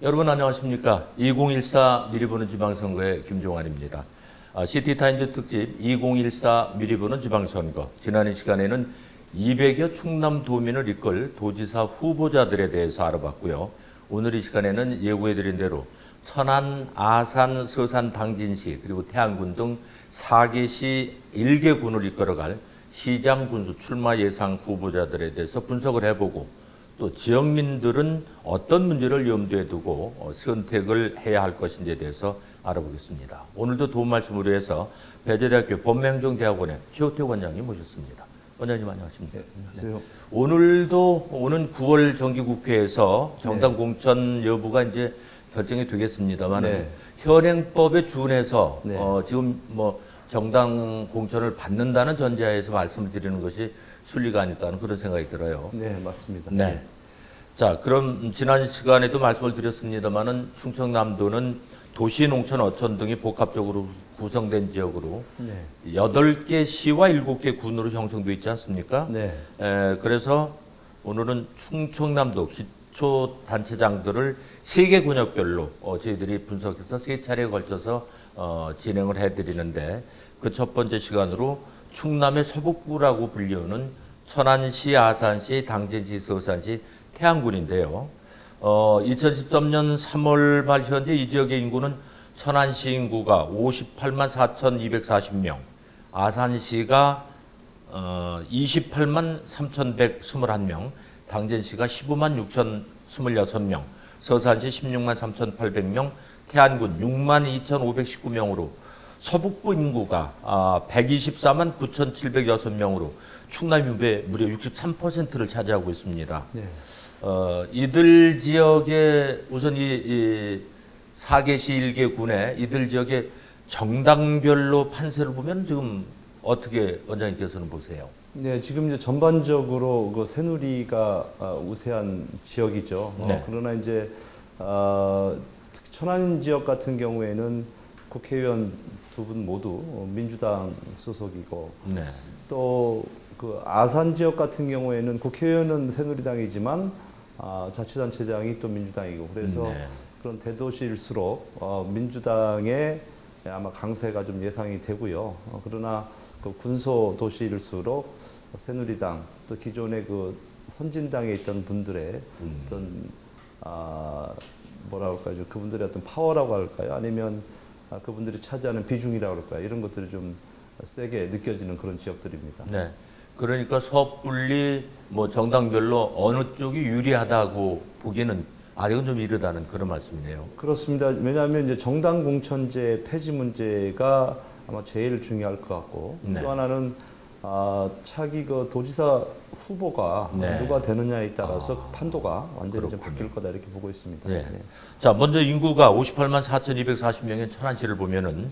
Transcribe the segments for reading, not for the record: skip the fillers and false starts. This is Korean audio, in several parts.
여러분 안녕하십니까. 2014 미리 보는 지방선거의 김종환입니다. 시티타임즈 특집 2014 미리 보는 지방선거. 지난 이 시간에는 200여 충남도민을 이끌 도지사 후보자들에 대해서 알아봤고요. 오늘 이 시간에는 예고해드린 대로 천안, 아산, 서산, 당진시 그리고 태안군 등 4개시 1개군을 이끌어갈 시장 군수 출마 예상 후보자들에 대해서 분석을 해보고 또 지역민들은 어떤 문제를 염두에 두고 선택을 해야 할 것인지에 대해서 알아보겠습니다. 오늘도 도움 말씀을 위해서 배재대학교 법무행정대학원의 최호태 원장님 모셨습니다. 원장님 안녕하십니까? 네, 안녕하세요. 오늘도 오는 9월 정기국회에서 정당 공천 여부가 이제 결정이 되겠습니다만 현행법에 준해서 지금 뭐 정당 공천을 받는다는 전제하에서 말씀을 드리는 것이 순리가 아닐까 하는 그런 생각이 들어요. 네, 맞습니다. 네. 자, 그럼 지난 시간에도 말씀을 드렸습니다만은 충청남도는 도시, 농촌, 어촌 등이 복합적으로 구성된 지역으로 8개 시와 7개 군으로 형성되어 있지 않습니까? 네. 그래서 오늘은 충청남도 기초단체장들을 3개 군역별로 저희들이 분석해서 3차례에 걸쳐서 진행을 해드리는데 그 첫 번째 시간으로 충남의 서북부라고 불리우는 천안시, 아산시, 당진시, 서산시, 태안군인데요. 2013년 3월 말 현재 이 지역의 인구는 천안시 인구가 58만 4,240명, 아산시가 28만 3,121명, 당진시가 15만 6,026명, 서산시 16만 3,800명, 태안군 6만 2,519명으로 서북부 인구가 124만 9,706명으로 충남 인구의 무려 63%를 차지하고 있습니다. 네. 이들 지역의 우선 이 4개시 1개군의 이들 지역의 정당별로 판세를 보면 지금 어떻게 원장님께서는 보세요? 네, 지금 이제 전반적으로 그 새누리가 우세한 지역이죠. 네. 그러나 이제 특히 천안 지역 같은 경우에는 국회의원 두 분 모두 민주당 소속이고 네. 또 그 아산 지역 같은 경우에는 국회의원은 새누리당이지만 자치단체장이 또 민주당이고 그래서 그런 대도시일수록 민주당의 아마 강세가 좀 예상이 되고요. 그러나 그 군소 도시일수록 새누리당 또 기존의 그 선진당에 있던 분들의 어떤 뭐라 할까요? 그분들의 어떤 파워라고 할까요? 아니면 그분들이 차지하는 비중이라고 할까요? 이런 것들이 좀 세게 느껴지는 그런 지역들입니다. 네. 그러니까 섣불리 뭐 정당별로 어느 쪽이 유리하다고 보기에는 아직은 좀 이르다는 그런 말씀이네요. 그렇습니다. 왜냐하면 이제 정당 공천제 폐지 문제가 아마 제일 중요할 것 같고 또 하나는 차기 그 도지사 후보가 누가 되느냐에 따라서 그 판도가 완전히 좀 바뀔 거다 이렇게 보고 있습니다. 네. 자, 먼저 인구가 58만 4,240명의 천안시를 보면은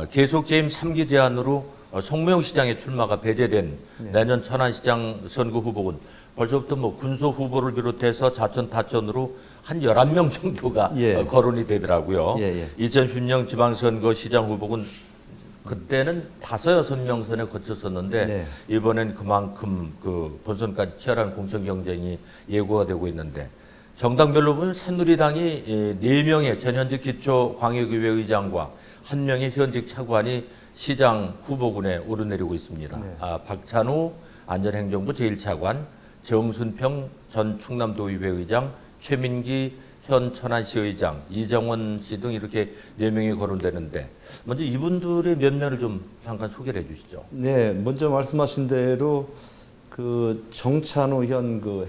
계속 재임 3기 제한으로 성무용 시장의 출마가 배제된 내년 천안시장 선거 후보군 벌써부터 뭐 군소 후보를 비롯해서 자천 타천으로 한 11명 정도가 거론이 되더라고요. 2010년 지방선거 시장 후보군 그때는 5-6명 선에 거쳤었는데 이번엔 그만큼 그 본선까지 치열한 공천 경쟁이 예고가 되고 있는데 정당별로 보면 새누리당이 4명의 전현직 기초광역의회 의장과 1명의 현직 차관이 시장 후보군에 오르내리고 있습니다. 박찬호 안전행정부 제1차관, 정순평 전 충남도의회 의장, 최민기 현 천안시 의장, 이정원 씨 등 이렇게 4명이 거론되는데 먼저 이분들의 면면을 좀 잠깐 소개를 해 주시죠. 네, 먼저 말씀하신 대로 그 정찬호 현 그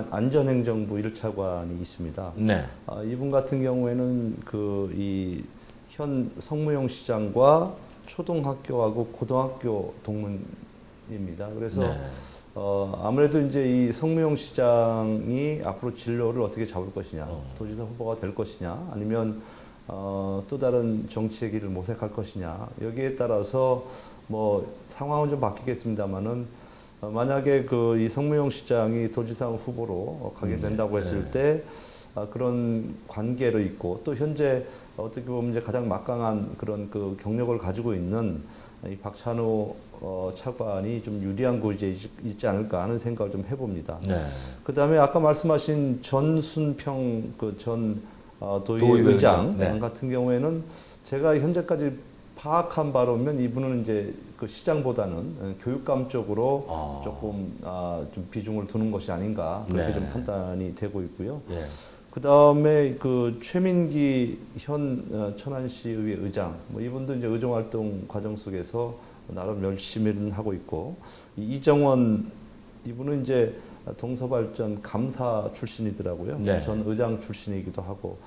안전행정부 1차관이 있습니다. 네. 이분 같은 경우에는 그 이 현 성무용 시장과 초등학교하고 고등학교 동문입니다. 그래서 아무래도 이제 이 성무용 시장이 앞으로 진로를 어떻게 잡을 것이냐, 도지사 후보가 될 것이냐, 아니면 또 다른 정치의 길을 모색할 것이냐, 여기에 따라서 뭐 상황은 좀 바뀌겠습니다만은 만약에 그 이 성무용 시장이 도지사 후보로 가게 된다고 했을 때 그런 관계로 있고 또 현재 어떻게 보면 이제 가장 막강한 그런 그 경력을 가지고 있는 이 박찬호 차관이 좀 유리한 곳에 있지 않을까 하는 생각을 좀 해봅니다. 그 다음에 아까 말씀하신 전순평 그 전 도의회 의장 네. 같은 경우에는 제가 현재까지 파악한 바로면 이분은 이제 그 시장보다는 교육감 쪽으로 조금 좀 비중을 두는 것이 아닌가 그렇게 네. 좀 판단이 되고 있고요. 예. 그 다음에 그 최민기 현 천안시의회 의장, 뭐 이분도 이제 의정활동 과정 속에서 나름 열심히 하고 있고, 이정원 이분은 이제 동서발전 감사 출신이더라고요. 네. 전 의장 출신이기도 하고,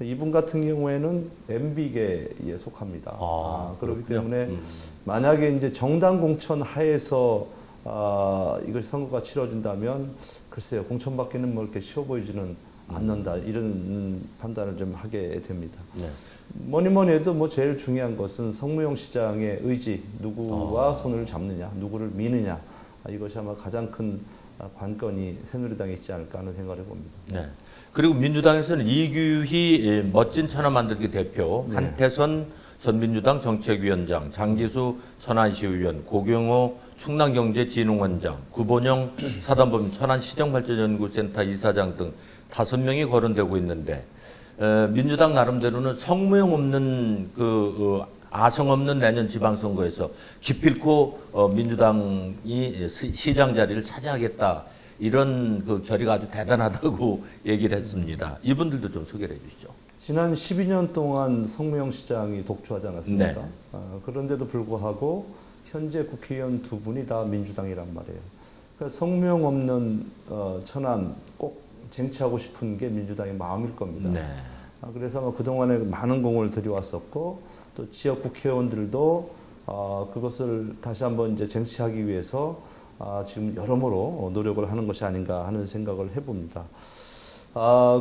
이분 같은 경우에는 MB계에 속합니다. 그렇기 그렇군요. 때문에 만약에 이제 정당 공천 하에서 이것이 선거가 치러진다면 글쎄요, 공천받기는 뭐 이렇게 쉬워 보이지는 않는다, 이런 판단을 좀 하게 됩니다. 네. 뭐니 해도 뭐 제일 중요한 것은 성무용 시장의 의지, 누구와 손을 잡느냐, 누구를 미느냐, 이것이 아마 가장 큰 관건이 새누리당에 있지 않을까 하는 생각을 해봅니다. 네. 그리고 민주당에서는 이규희 멋진 천안 만들기 대표, 네. 한태선 전민주당 정책위원장, 장지수 천안시의원, 고경호 충남경제진흥원장, 구본영 사단법인 천안시정발전연구센터 이사장 등 5명이 거론되고 있는데, 민주당 나름대로는 성무용 없는 아성 없는 내년 지방선거에서 기필코 민주당이 시장 자리를 차지하겠다, 이런 그 결의가 아주 대단하다고 얘기를 했습니다. 이분들도 좀 소개를 해주시죠. 지난 12년 동안 성무용 시장이 독주하지 않았습니까? 네. 그런데도 불구하고 현재 국회의원 두 분이 다 민주당이란 말이에요. 그러니까 성무용 없는 천안 꼭 쟁취하고 싶은 게 민주당의 마음일 겁니다. 네. 그래서 아마 그동안에 많은 공을 들여왔었고, 또 지역 국회의원들도 그것을 다시 한번 이제 쟁취하기 위해서 지금 여러모로 노력을 하는 것이 아닌가 하는 생각을 해봅니다.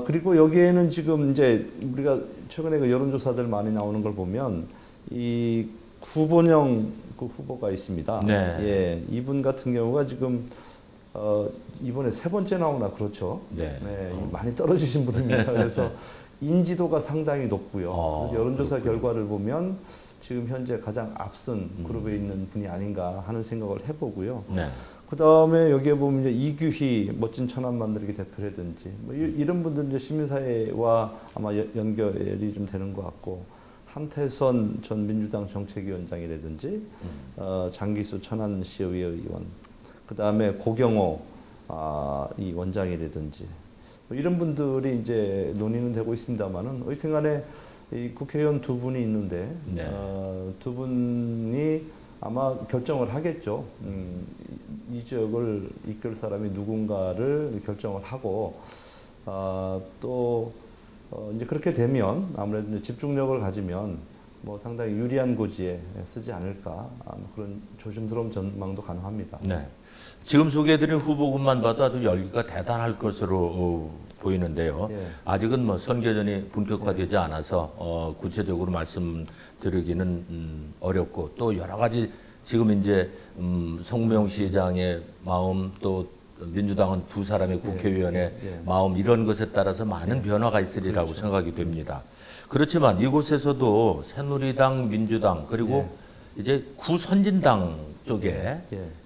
그리고 여기에는 지금 이제 우리가 최근에 그 여론조사들 많이 나오는 걸 보면 이 구본영 그 후보가 있습니다. 네. 예, 이분 같은 경우가 지금 이번에 3번째 나오나 그렇죠. 네. 많이 떨어지신 분입니다. 그래서 인지도가 상당히 높고요. 그래서 여론조사 그렇군요. 결과를 보면 지금 현재 가장 앞선 그룹에 있는 분이 아닌가 하는 생각을 해보고요. 네. 그 다음에 여기에 보면 이제 이규희 멋진 천안 만들기 대표라든지 뭐 이런 분들 이제 시민사회와 아마 연결이 좀 되는 것 같고, 한태선 전 민주당 정책위원장이라든지 장기수 천안시의회 의원, 그 다음에 고경호 이 원장이라든지 뭐 이런 분들이 이제 논의는 되고 있습니다만은 어쨌든간에 이 국회의원 두 분이 있는데 네. 두 분이 아마 결정을 하겠죠. 이 지역을 이끌 사람이 누군가를 결정을 하고 또 이제 그렇게 되면 아무래도 이제 집중력을 가지면 뭐 상당히 유리한 고지에 쓰지 않을까, 그런 조심스러운 전망도 가능합니다. 네. 지금 소개해드린 후보군만 봐도 아주 열기가 대단할 것으로 보이는데요. 예. 아직은 뭐 선거전이 본격화되지 않아서 구체적으로 말씀드리기는 어렵고, 또 여러 가지 지금 이제 성무용 시장의 마음, 또 민주당은 두 사람의 국회의원의 마음, 이런 것에 따라서 많은 변화가 있으리라고 그렇죠. 생각이 됩니다. 그렇지만 이곳에서도 새누리당, 민주당, 그리고 이제 구선진당 쪽에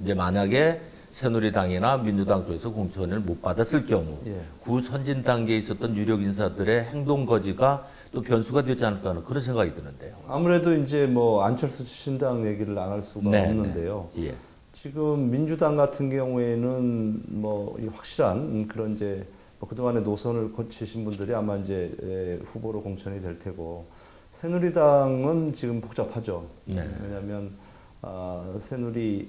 이제 만약에 새누리당이나 민주당 쪽에서 공천을 못 받았을 경우 구선진당계에 있었던 유력 인사들의 행동 거지가 또 변수가 되지 않을까 하는 그런 생각이 드는데요. 아무래도 이제 뭐 안철수 신당 얘기를 안 할 수가 네, 없는데요. 네. 예. 지금 민주당 같은 경우에는 뭐 이 확실한 그런 이제 뭐 그동안의 노선을 거치신 분들이 아마 이제 후보로 공천이 될 테고, 새누리당은 지금 복잡하죠. 네. 왜냐하면 새누리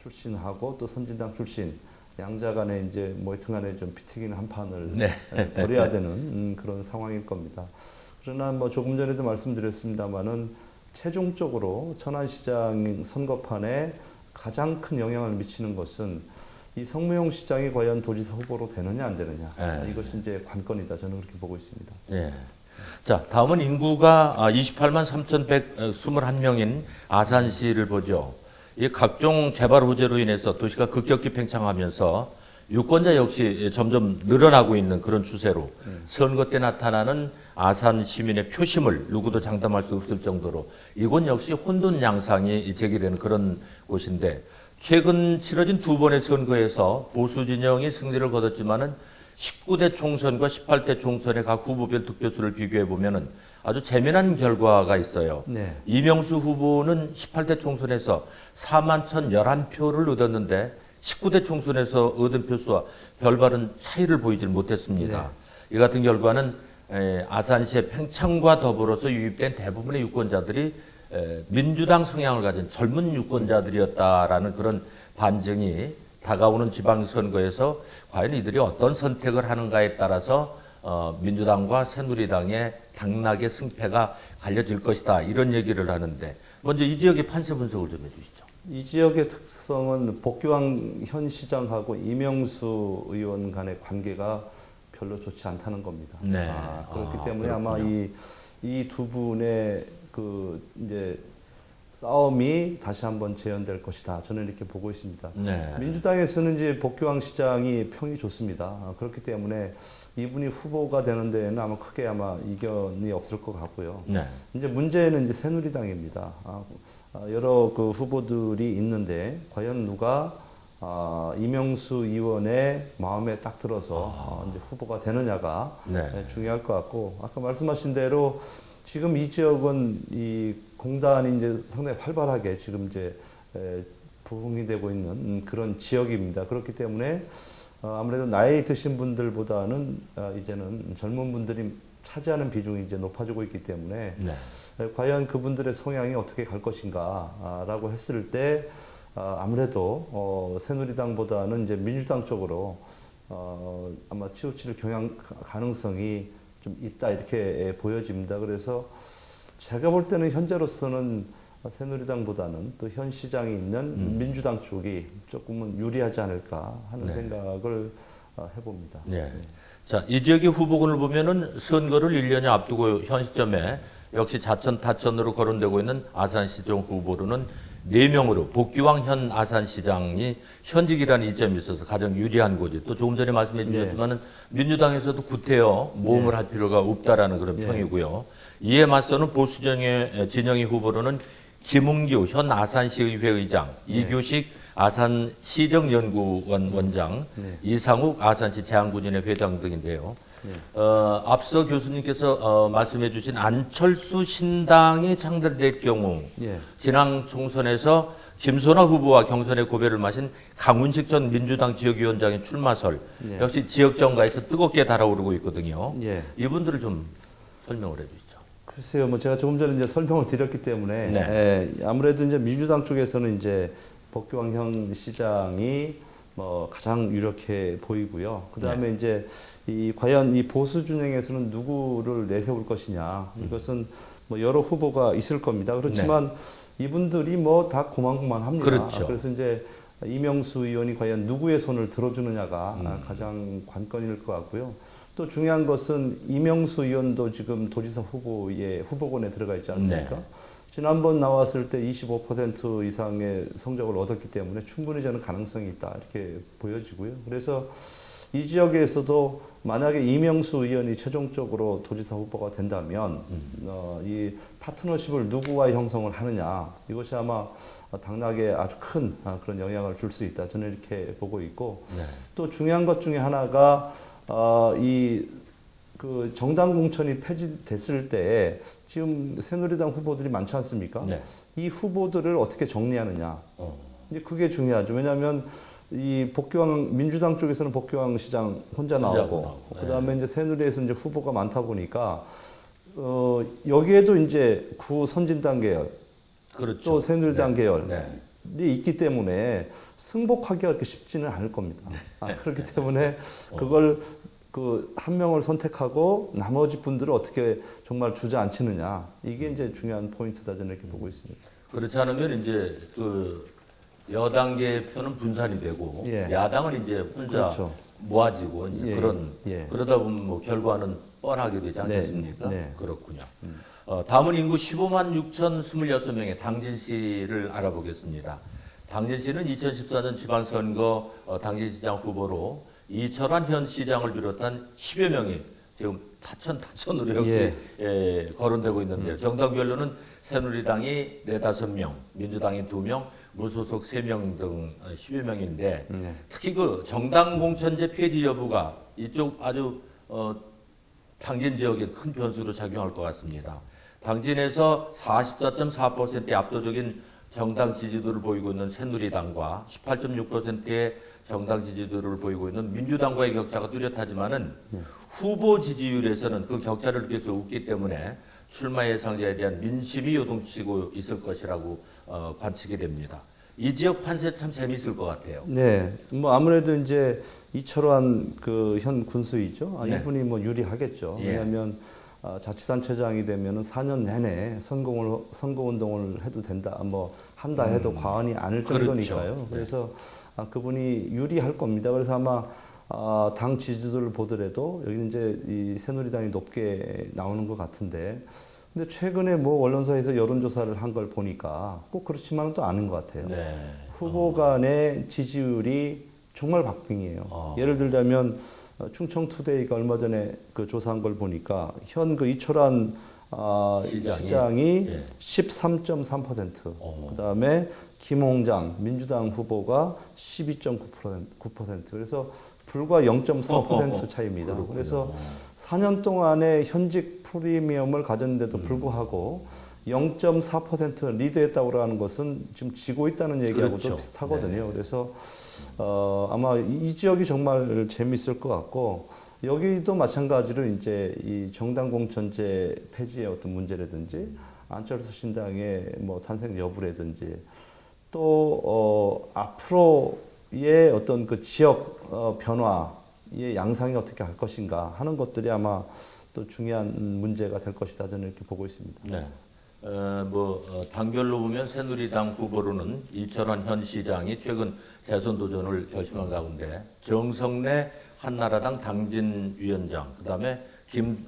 출신하고 또 선진당 출신 양자 간에 이제 뭐 하여튼간에 좀 피튀기는 한 판을 벌여야 되는 그런 상황일 겁니다. 그러나 뭐 조금 전에도 말씀드렸습니다만은 최종적으로 천안시장 선거판에 가장 큰 영향을 미치는 것은 이 성무용 시장이 과연 도지사 후보로 되느냐 안 되느냐, 이것이 이제 관건이다, 저는 그렇게 보고 있습니다. 예. 자, 다음은 인구가 28만 3,121명인 아산시를 보죠. 이 각종 개발 호재로 인해서 도시가 급격히 팽창하면서 유권자 역시 점점 늘어나고 있는 그런 추세로 선거 때 나타나는 아산 시민의 표심을 누구도 장담할 수 없을 정도로 이곳 역시 혼돈 양상이 제기되는 그런 곳인데, 최근 치러진 두 번의 선거에서 보수 진영이 승리를 거뒀지만은 19대 총선과 18대 총선의 각 후보별 득표수를 비교해 보면은 아주 재미난 결과가 있어요. 네. 이명수 후보는 18대 총선에서 41,011표를 얻었는데 19대 총선에서 얻은 표수와 별다른 차이를 보이질 못했습니다. 이 같은 결과는 아산시의 팽창과 더불어서 유입된 대부분의 유권자들이 민주당 성향을 가진 젊은 유권자들이었다라는 그런 반증이 다가오는 지방선거에서 과연 이들이 어떤 선택을 하는가에 따라서 민주당과 새누리당의 당락의 승패가 갈려질 것이다. 이런 얘기를 하는데 먼저 이 지역의 판세 분석을 좀 해주시죠. 이 지역의 특성은 복귀왕 현 시장하고 이명수 의원 간의 관계가 별로 좋지 않다는 겁니다. 네. 그렇기 때문에 그렇군요. 아마 이 두 분의 이제 싸움이 다시 한번 재현될 것이다. 저는 이렇게 보고 있습니다. 네. 민주당에서는 이제 복귀왕 시장이 평이 좋습니다. 그렇기 때문에 이분이 후보가 되는 데에는 아마 크게 이견이 없을 것 같고요. 네. 이제 문제는 이제 새누리당입니다. 여러 그 후보들이 있는데 과연 누가 이명수 의원의 마음에 딱 들어서 이제 후보가 되느냐가 네. 중요할 것 같고 아까 말씀하신 대로 지금 이 지역은 이 공단이 이제 상당히 활발하게 지금 이제 부흥이 되고 있는 그런 지역입니다. 그렇기 때문에 아무래도 나이 드신 분들보다는 이제는 젊은 분들이 차지하는 비중이 이제 높아지고 있기 때문에 네. 과연 그분들의 성향이 어떻게 갈 것인가라고 했을 때 아무래도 새누리당보다는 이제 민주당 쪽으로 아마 치우치를 경향 가능성이 좀 있다 이렇게 보여집니다. 그래서 제가 볼 때는 현재로서는 새누리당보다는 또 현 시장이 있는 민주당 쪽이 조금은 유리하지 않을까 하는 네. 생각을 해봅니다. 네. 자, 이 지역의 후보군을 보면은 선거를 1년여 앞두고 현 시점에 역시 자천 타천으로 거론되고 있는 아산시장 후보로는 4명으로 복귀왕 현 아산시장이 현직이라는 이점이 있어서 가장 유리한 곳이 또 조금 전에 말씀해 주셨지만은 민주당에서도 구태여 모험을 할 필요가 없다라는 그런 평이고요. 이에 맞서는 보수 진영의 후보로는 김웅규 현 아산시의회 의장, 이규식 아산시정연구원 원장, 이상욱 아산시 재향군인회 회장 등인데요. 앞서 교수님께서 말씀해 주신 안철수 신당이 창달될 경우 지난 총선에서 김소나 후보와 경선의 고배를 마신 강훈식 전 민주당 지역위원장의 출마설 역시 지역 정가에서 뜨겁게 달아오르고 있거든요. 이분들을 좀 설명을 해 주시죠. 글쎄요, 제가 조금 전에 이제 설명을 드렸기 때문에 아무래도 이제 민주당 쪽에서는 이제 복귀왕 현 시장이 가장 유력해 보이고요. 그 다음에 이제 과연 이 보수 진영에서는 누구를 내세울 것이냐 이것은 여러 후보가 있을 겁니다. 그렇지만 이분들이 다 고만고만합니다. 그렇죠. 그래서 이제 이명수 의원이 과연 누구의 손을 들어주느냐가 가장 관건일 것 같고요. 또 중요한 것은 이명수 의원도 지금 도지사 후보군에 들어가 있지 않습니까? 지난번 나왔을 때 25% 이상의 성적을 얻었기 때문에 충분히 저는 가능성이 있다 이렇게 보여지고요. 그래서 이 지역에서도 만약에 이명수 의원이 최종적으로 도지사 후보가 된다면 이 파트너십을 누구와 형성을 하느냐 이것이 아마 당락에 아주 큰 그런 영향을 줄 수 있다. 저는 이렇게 보고 있고 또 중요한 것 중에 하나가 그 정당 공천이 폐지됐을 때 지금 새누리당 후보들이 많지 않습니까? 이 후보들을 어떻게 정리하느냐. 이제 그게 중요하죠. 왜냐하면 이 복귀왕 민주당 쪽에서는 복귀왕 시장 혼자 나오고 그다음에 이제 새누리에서 이제 후보가 많다 보니까 여기에도 이제 구 선진당 계열 또 새누리당 계열이 있기 때문에 승복하기가 그렇게 쉽지는 않을 겁니다. 그렇기 때문에 그걸 한 명을 선택하고 나머지 분들을 어떻게 정말 주저앉히느냐 이게 이제 중요한 포인트다 저는 이렇게 보고 있습니다. 그렇지 않으면 이제 여당계 표는 분산이 되고 야당은 이제 혼자 모아지고 이제 그러다 보면 결과는 뻔하게 되지 않겠습니까? 그렇군요. 다음은 인구 15만 6,026명의 당진시를 알아보겠습니다. 당진시는 2014년 지방선거 당진시장 후보로 이철환 현 시장을 비롯한 10여 명이 지금 타천으로 역시 거론되고 있는데요. 정당별로는 새누리당이 4-5명, 민주당이 2명, 무소속 3명 등 10여 명인데 특히 그 정당 공천제 폐지 여부가 이쪽 아주 당진 지역에 큰 변수로 작용할 것 같습니다. 당진에서 44.4%의 압도적인 정당 지지도를 보이고 있는 새누리당과 18.6%의 정당 지지도를 보이고 있는 민주당과의 격차가 뚜렷하지만은 후보 지지율에서는 그 격차를 느낄 수 없기 때문에 출마 예상자에 대한 민심이 요동치고 있을 것이라고 관측이 됩니다. 이 지역 판세 참 재미있을 것 같아요. 네, 뭐 아무래도 이제 이철환 그 현 군수이죠. 네. 이분이 뭐 유리하겠죠. 예. 왜냐하면 자치단체장이 되면은 4년 내내 선거운동을 해도 된다, 뭐 한다 해도 과언이 아닐 정도니까요. 그렇죠. 그래서 그분이 유리할 겁니다. 그래서 아마 당 지지도를 보더라도 여기 이제 이 새누리당이 높게 나오는 것 같은데, 근데 최근에 뭐 언론사에서 여론조사를 한 걸 보니까 꼭 그렇지만은 또 아닌 것 같아요. 네. 후보 간의 지지율이 정말 박빙이에요. 예를 들자면 충청투데이가 얼마 전에 그 조사한 걸 보니까 현 그 이철환 시장이 예. 13.3%, 그다음에 김홍장 민주당 후보가 12.9%. 그래서 불과 0.4% 차이입니다. 그렇군요. 그래서 4년 동안에 현직 프리미엄을 가졌는데도 불구하고 0.4% 리드했다고 하는 것은 지금 지고 있다는 얘기하고도 그렇죠. 비슷하거든요. 그래서 아마 이 지역이 정말 재미있을 것 같고, 여기도 마찬가지로 이제 이 정당 공천제 폐지의 어떤 문제라든지 안철수 신당의 뭐 탄생 여부라든지 또 앞으로의 어떤 그 지역 변화의 양상이 어떻게 할 것인가 하는 것들이 아마 또 중요한 문제가 될 것이다, 저는 이렇게 보고 있습니다. 네. 당별로 보면 새누리당 후보로는 이철환 현 시장이 최근 대선 도전을 결심한 가운데 정성래 한나라당 당진위원장, 그다음에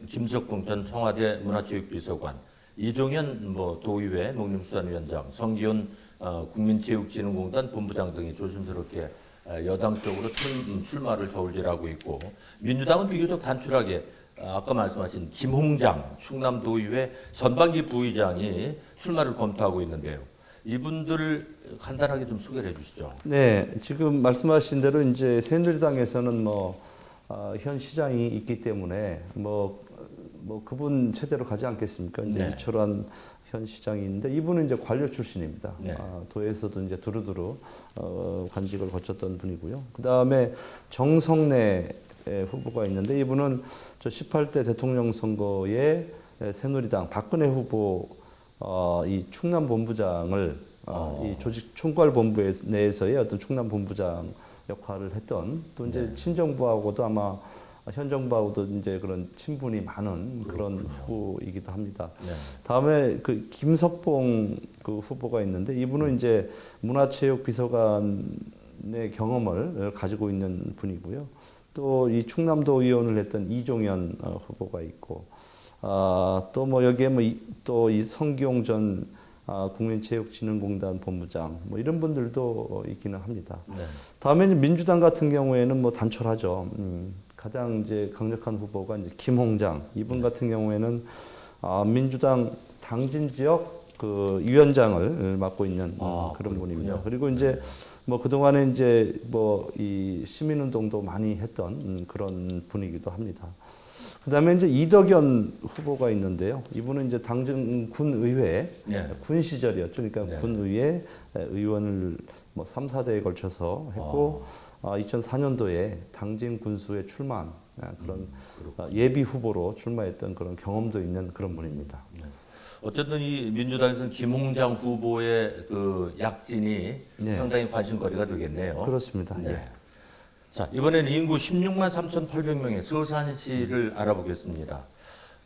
김석봉 전 청와대 문화체육비서관, 이종현 도의회 농림수산위원장, 성기훈 국민체육진흥공단 본부장 등이 조심스럽게 여당 쪽으로 출마를 저울질하고 있고, 민주당은 비교적 단출하게 아까 말씀하신 김홍장 충남도의회 전반기 부의장이 출마를 검토하고 있는데요. 이분들을 간단하게 좀 소개를 해주시죠. 네, 지금 말씀하신 대로 이제 새누리당에서는 현 시장이 있기 때문에 그분 체제로 가지 않겠습니까? 이제 네. 이철환 현 시장이 있는데, 이분은 이제 관료 출신입니다. 네. 도에서도 이제 두루두루 관직을 거쳤던 분이고요. 그 다음에 정성래 후보가 있는데, 이분은 저 18대 대통령 선거에 새누리당 박근혜 후보 이 충남 본부장을 이 조직 총괄 본부 내에서의 어떤 충남 본부장 역할을 했던, 또 이제 친정부하고도 아마 현 정부하고도 이제 그런 친분이 많은 그런 후보이기도 합니다. 네. 다음에 그 김석봉 그 후보가 있는데, 이분은 이제 문화체육 비서관의 경험을 가지고 있는 분이고요. 또 이 충남도 의원을 했던 이종현 후보가 있고, 또 뭐 여기에 또 이 성기용 전 국민체육진흥공단 본부장 이런 분들도 있기는 합니다. 네. 다음에 이제 민주당 같은 경우에는 단촐하죠. 가장 이제 강력한 후보가 이제 김홍장, 이분 같은 경우에는 민주당 당진 지역 그 위원장을 맡고 있는 그런 분입니다. 그리고 이제 그동안에 이제 이 시민운동도 많이 했던 그런 분이기도 합니다. 그 다음에 이제 이덕연 후보가 있는데요. 이분은 이제 당진 군의회, 네. 군 시절이었죠. 그러니까 네. 군의회 의원을 3, 4대에 걸쳐서 했고, 2004년도에 당진 군수에 출마한 그런 예비 후보로 출마했던 그런 경험도 있는 그런 분입니다. 네. 어쨌든 이 민주당에서는 김홍장 후보의 그 약진이 네. 상당히 관심거리가 되겠네요. 그렇습니다. 네. 예. 자, 이번에는 인구 16만 3,800명의 서산시를 알아보겠습니다.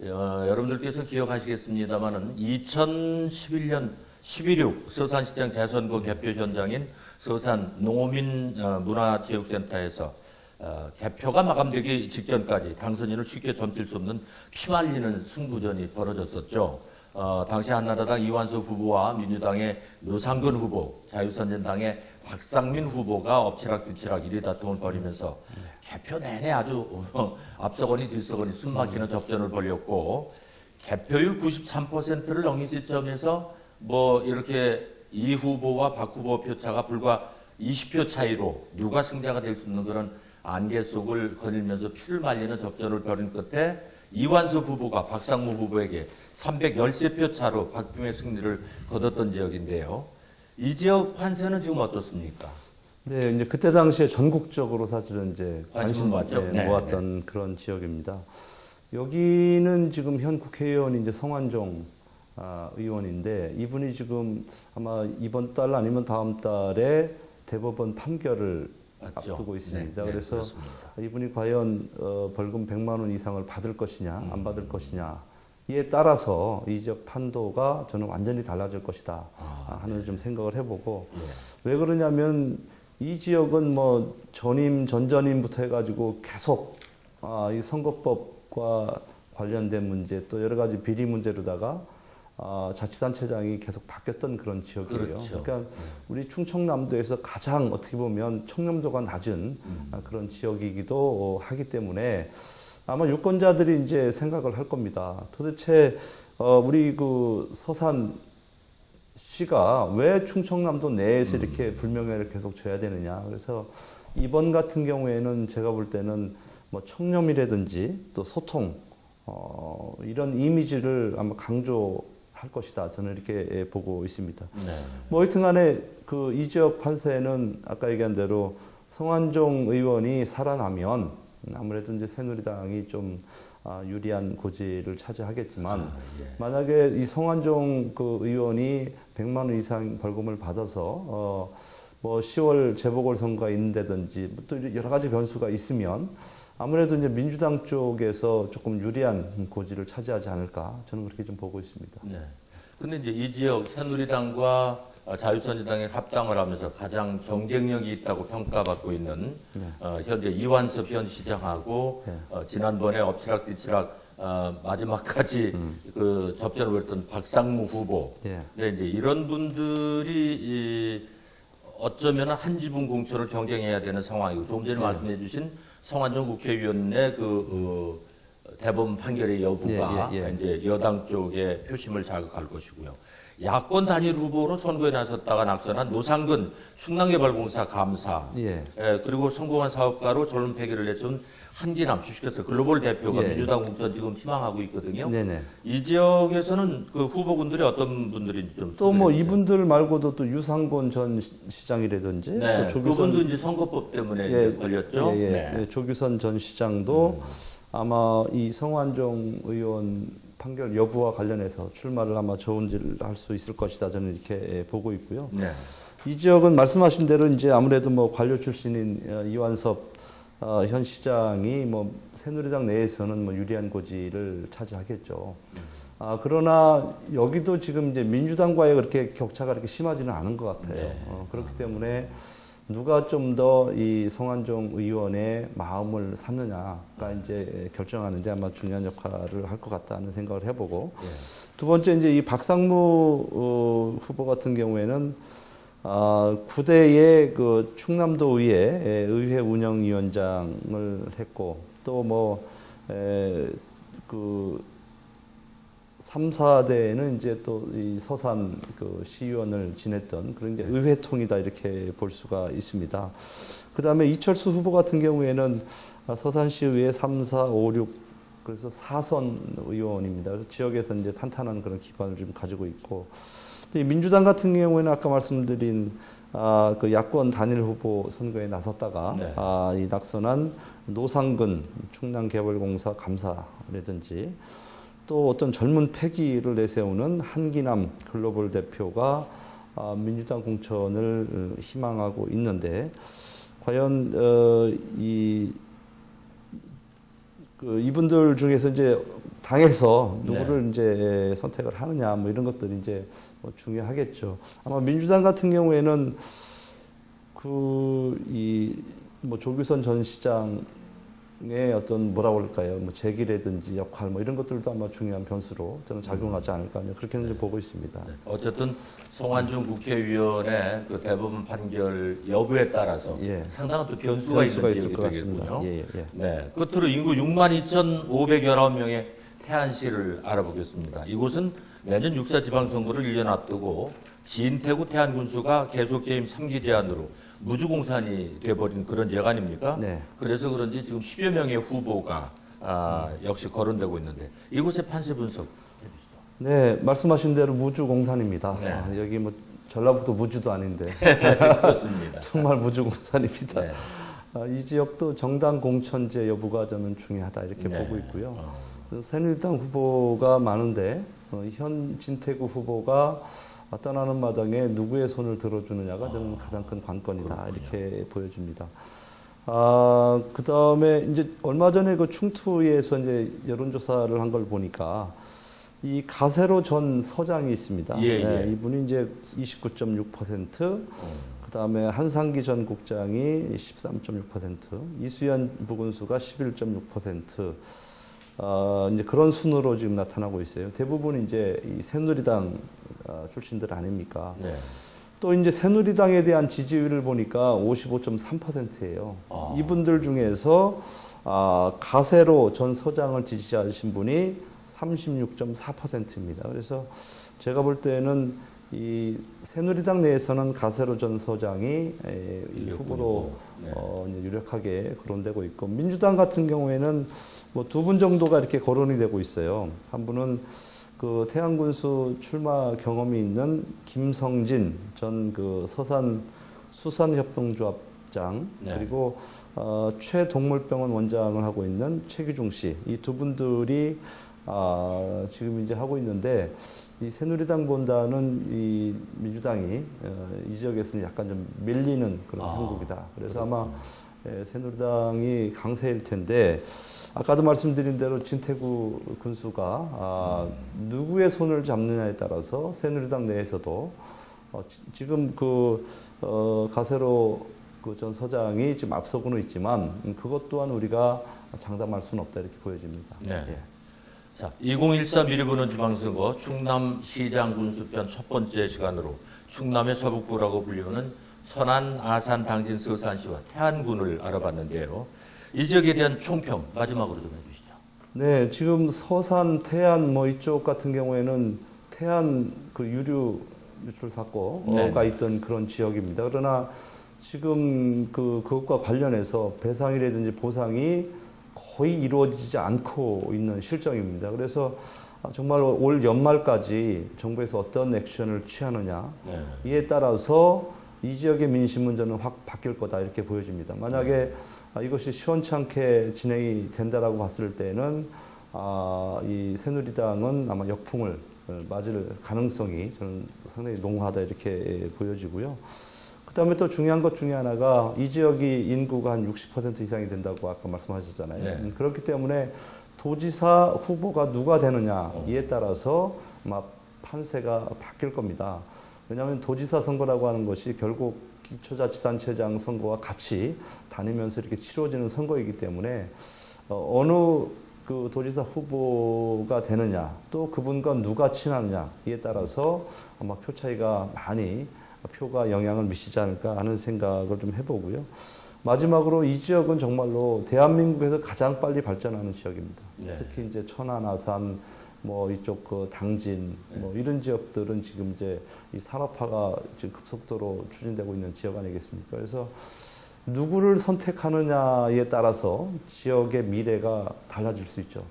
여러분들께서 기억하시겠습니다만은 2011년 11.6 서산시장 재선거 개표 현장인 서산 농어민 문화체육센터에서 개표가 마감되기 직전까지 당선인을 쉽게 점칠 수 없는 피말리는 승부전이 벌어졌었죠. 당시 한나라당 이완석 후보와 민주당의 노상근 후보, 자유선진당의 박상민 후보가 엎치락뒤치락 이리다툼을 벌이면서 개표 내내 아주 앞서거니 뒤서거니 숨막히는 접전을 벌였고, 개표율 93%를 넘긴 시점에서 이렇게 이 후보와 박 후보 표차가 불과 20표 차이로 누가 승자가 될 수 있는 그런 안개 속을 거닐면서 피를 말리는 접전을 벌인 끝에 이완섭 후보가 박상무 후보에게 313표 차로 박빙의 승리를 거뒀던 지역인데요. 이 지역 판세는 지금 어떻습니까? 네, 이제 그때 당시에 전국적으로 사실은 이제 관심 모았죠? 네, 모았던 그런 지역입니다. 여기는 지금 현 국회의원이 이제 성완종 의원인데 이분이 지금 아마 이번 달 아니면 다음 달에 대법원 판결을 맞죠? 앞두고 있습니다. 네, 그래서 그렇습니다. 이분이 과연 벌금 100만 원 이상을 받을 것이냐 안 받을 것이냐에 따라서 이 지역 판도가 저는 완전히 달라질 것이다 하는 좀 생각을 해보고 왜 그러냐면 이 지역은 뭐 전전임부터 해가지고 계속 이 선거법과 관련된 문제 또 여러 가지 비리 문제로다가 자치단체장이 계속 바뀌었던 그런 지역이에요. 그렇죠. 그러니까 우리 충청남도에서 가장 어떻게 보면 청렴도가 낮은 그런 지역이기도 하기 때문에 아마 유권자들이 이제 생각을 할 겁니다. 도대체 우리 그 서산 시가 왜 충청남도 내에서 이렇게 불명예를 계속 줘야 되느냐. 그래서 이번 같은 경우에는 제가 볼 때는 뭐 청렴이라든지 또 소통 이런 이미지를 아마 강조할 것이다. 저는 이렇게 보고 있습니다. 네. 뭐 하여튼간에 그 이 지역 판세는 아까 얘기한 대로 성완종 의원이 살아나면 아무래도 이제 새누리당이 좀 유리한 고지를 차지하겠지만 만약에 이 성완종 그 의원이 100만 원 이상 벌금을 받아서 뭐 10월 재보궐선거가 있는다든지 또 여러 가지 변수가 있으면 아무래도 이제 민주당 쪽에서 조금 유리한 고지를 차지하지 않을까 저는 그렇게 좀 보고 있습니다. 네. 근데 이제 이 지역 새누리당과 자유선진당이 합당을 하면서 가장 경쟁력이 있다고 평가받고 있는 현재 이완섭 현 시장하고 지난번에 엎치락뒤치락 마지막까지 그 접전을 벌였던 박상무 후보. 네, 이제 이런 분들이 어쩌면 한 지분 공천을 경쟁해야 되는 상황이고 조금 전에 말씀해주신 성완종 국회의원의 대법원 판결의 여부가 이제 여당 쪽의 표심을 자극할 것이고요. 야권 단일 후보로 선거에 나섰다가 낙선한 노상근 충남개발공사 감사, 그리고 성공한 사업가로 젊은 패기를 내세운 한기남 주식회사 글로벌 대표가 민주당 공천 지금 희망하고 있거든요. 이 지역에서는 그 후보군들이 어떤 분들인지 좀 또 뭐 이분들 말고도 또 유상곤 전 시장이라든지 또 조규선, 그분도 이제 선거법 때문에 이제 걸렸죠. 조규선 전 시장도 아마 이 성완종 의원 판결 여부와 관련해서 출마를 아마 저운질 할 수 있을 것이다 저는 이렇게 보고 있고요. 이 지역은 말씀하신 대로 이제 아무래도 뭐 관료 출신인 이완섭 현 시장이 뭐 새누리당 내에서는 뭐 유리한 고지를 차지하겠죠. 그러나 여기도 지금 이제 민주당과의 그렇게 격차가 그렇게 심하지는 않은 것 같아요. 그렇기 때문에 누가 좀 더 이 성완종 의원의 마음을 샀느냐가 이제 결정하는데 아마 중요한 역할을 할 것 같다는 생각을 해보고 두 번째 이제 이 박상무 후보 같은 경우에는 9대의 그 충남도 의회 운영위원장을 했고 또 뭐 그 3, 4대에는 이제 또 이 서산 그 시의원을 지냈던 그런 이제 의회통이다 이렇게 볼 수가 있습니다. 그 다음에 이철수 후보 같은 경우에는 서산시의회 3, 4, 5, 6 그래서 4선 의원입니다. 그래서 지역에서 이제 탄탄한 그런 기반을 좀 가지고 있고 또 이 민주당 같은 경우에는 아까 말씀드린 그 야권 단일 후보 선거에 나섰다가 이 낙선한 노상근 충남개발공사 감사라든지 또 어떤 젊은 패기를 내세우는 한기남 글로벌 대표가 민주당 공천을 희망하고 있는데 과연 이분들 중에서 이제 당에서 누구를 이제 선택을 하느냐 뭐 이런 것들이 이제 뭐 중요하겠죠. 아마 민주당 같은 경우에는 뭐 조규선 전 시장의 어떤 뭐라고 할까요? 뭐 재기라든지 역할 뭐 이런 것들도 아마 중요한 변수로 저는 작용하지 않을까 그렇게는 이제 보고 있습니다. 어쨌든 송환중 국회의원의 그 대법원 판결 여부에 따라서 상당한 또 변수가 있는 지역이 되겠군요. 네, 끝으로 인구 62,519명의 태안시를 알아보겠습니다. 이곳은 내년 6사 지방선거를 1년 앞두고 진태구 태안군수가 계속 재임 3기 제안으로 무주공산이 돼버린 그런 지역 아닙니까? 네. 그래서 그런지 지금 10여 명의 후보가 역시 거론되고 있는데 이곳의 판세 분석 해주시죠. 네, 말씀하신 대로 무주공산입니다. 네. 여기 뭐 전라북도 무주도 아닌데 그렇습니다. 정말 무주공산입니다. 네. 이 지역도 정당 공천제 여부가 저는 중요하다 이렇게 네. 보고 있고요. 새누리당 후보가 많은데 현 진태구 후보가 떠나는 마당에 누구의 손을 들어주느냐가 저는 가장 큰 관건이다 이렇게 보여집니다. 그 다음에 이제 얼마 전에 그 충투에서 이제 여론조사를 한 걸 보니까 이 가세로 전 서장이 있습니다. 예, 네, 예. 이분이 이제 29.6%, 그 다음에 한상기 전 국장이 13.6%, 이수연 부군수가 11.6%, 이제 그런 순으로 지금 나타나고 있어요. 대부분 이제 이 새누리당 출신들 아닙니까? 네. 또 이제 새누리당에 대한 지지율을 보니까 55.3%예요. 이분들 중에서 가세로 전 서장을 지지하신 분이 36.4%입니다. 그래서 제가 볼 때는 이 새누리당 내에서는 가세로 전 서장이 이 후보로 네. 이제 유력하게 거론되고 있고, 민주당 같은 경우에는 뭐 두 분 정도가 이렇게 거론이 되고 있어요. 한 분은 그 태안군수 출마 경험이 있는 김성진 전 그 서산 수산협동조합장, 네. 그리고 최동물병원 원장을 하고 있는 최규중 씨, 이 두 분들이 지금 이제 하고 있는데, 이 새누리당보다는 이 민주당이 이 지역에서는 약간 좀 밀리는 그런 형국이다. 그래서 아마 새누리당이 강세일 텐데, 아까도 말씀드린 대로 진태구 군수가 누구의 손을 잡느냐에 따라서 새누리당 내에서도 지금 가세로 그 전 서장이 지금 앞서고는 있지만 그것 또한 우리가 장담할 수는 없다 이렇게 보여집니다. 네. 예. 자, 2014 미래보는 지방선거 충남시장 군수편 첫 번째 시간으로 충남의 서북부라고 불리우는 천안, 아산, 당진, 서산시와 태안군을 알아봤는데요. 이 지역에 대한 총평 마지막으로 좀 해주시죠. 네, 지금 서산, 태안 뭐 이쪽 같은 경우에는 태안 그 유류 유출 사고가 있던 그런 지역입니다. 그러나 지금 그것과 관련해서 배상이라든지 보상이 거의 이루어지지 않고 있는 실정입니다. 그래서 정말 올 연말까지 정부에서 어떤 액션을 취하느냐, 네. 이에 이에 따라서 이 지역의 민심은 저는 확 바뀔 거다 이렇게 보여집니다. 만약에 이것이 시원찮게 진행이 된다라고 봤을 때는 이 새누리당은 아마 역풍을 맞을 가능성이 저는 상당히 농후하다 이렇게 보여지고요. 그다음에 또 중요한 것 중에 하나가 이 지역이 인구가 한 60% 이상이 된다고 아까 말씀하셨잖아요. 네. 그렇기 때문에 도지사 후보가 누가 되느냐 이에 따라서 아마 판세가 바뀔 겁니다. 왜냐하면 도지사 선거라고 하는 것이 결국 기초자치단체장 선거와 같이 다니면서 이렇게 치러지는 선거이기 때문에 어느 그 도지사 후보가 되느냐, 또 그분과 누가 친하느냐 이에 따라서 아마 표 차이가 많이 표가 영향을 미치지 않을까 하는 생각을 좀 해보고요. 마지막으로 이 지역은 정말로 대한민국에서 가장 빨리 발전하는 지역입니다. 네. 특히 이제 천안, 아산, 뭐 이쪽 그 당진, 뭐 이런 지역들은 지금 이제 이 산업화가 지금 급속도로 추진되고 있는 지역 아니겠습니까? 그래서 누구를 선택하느냐에 따라서 지역의 미래가 달라질 수 있죠.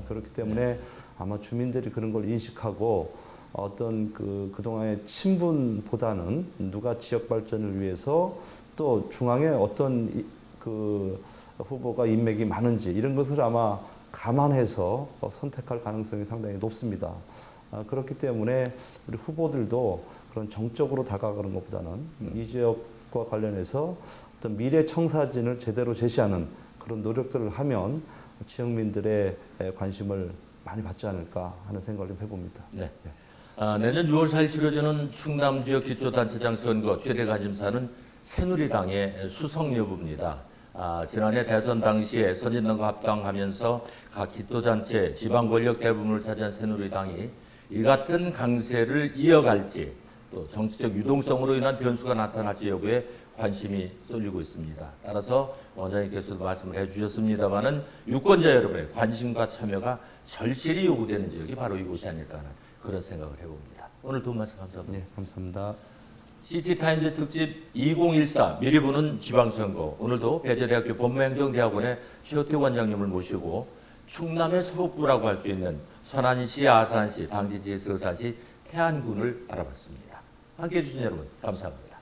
그렇기 때문에 아마 주민들이 그런 걸 인식하고 어떤 그동안의 친분보다는 누가 지역 발전을 위해서 또 중앙에 어떤 그 후보가 인맥이 많은지 이런 것을 아마 감안해서 선택할 가능성이 상당히 높습니다. 그렇기 때문에 우리 후보들도 그런 정적으로 다가가는 것보다는 이 지역과 관련해서 어떤 미래 청사진을 제대로 제시하는 그런 노력들을 하면 지역민들의 관심을 많이 받지 않을까 하는 생각을 좀 해봅니다. 네. 내년 6월 4일 치러지는 충남 지역 기초단체장 선거 최대 관심사는 새누리당의 수석 여부입니다. 지난해 대선 당시에 선진당과 합당하면서 각 기초단체 지방 권력 대부분을 차지한 새누리당이 이 같은 강세를 이어갈지, 또 정치적 유동성으로 인한 변수가 나타날지 여부에 관심이 쏠리고 있습니다. 따라서 원장님께서도 말씀을 해주셨습니다마는 유권자 여러분의 관심과 참여가 절실히 요구되는 지역이 바로 이곳이 아닐까 하는 그런 생각을 해봅니다. 오늘 도움 말씀 감사합니다. 네, 감사합니다. 시티타임즈 특집 2014 미리 보는 지방선거. 오늘도 배재대학교 법무행정대학원의 최호태 원장님을 모시고 충남의 서북부라고 할 수 있는 선안시, 아산시, 당진시, 서산시, 태안군을 알아봤습니다. 함께해 주신 여러분 감사합니다.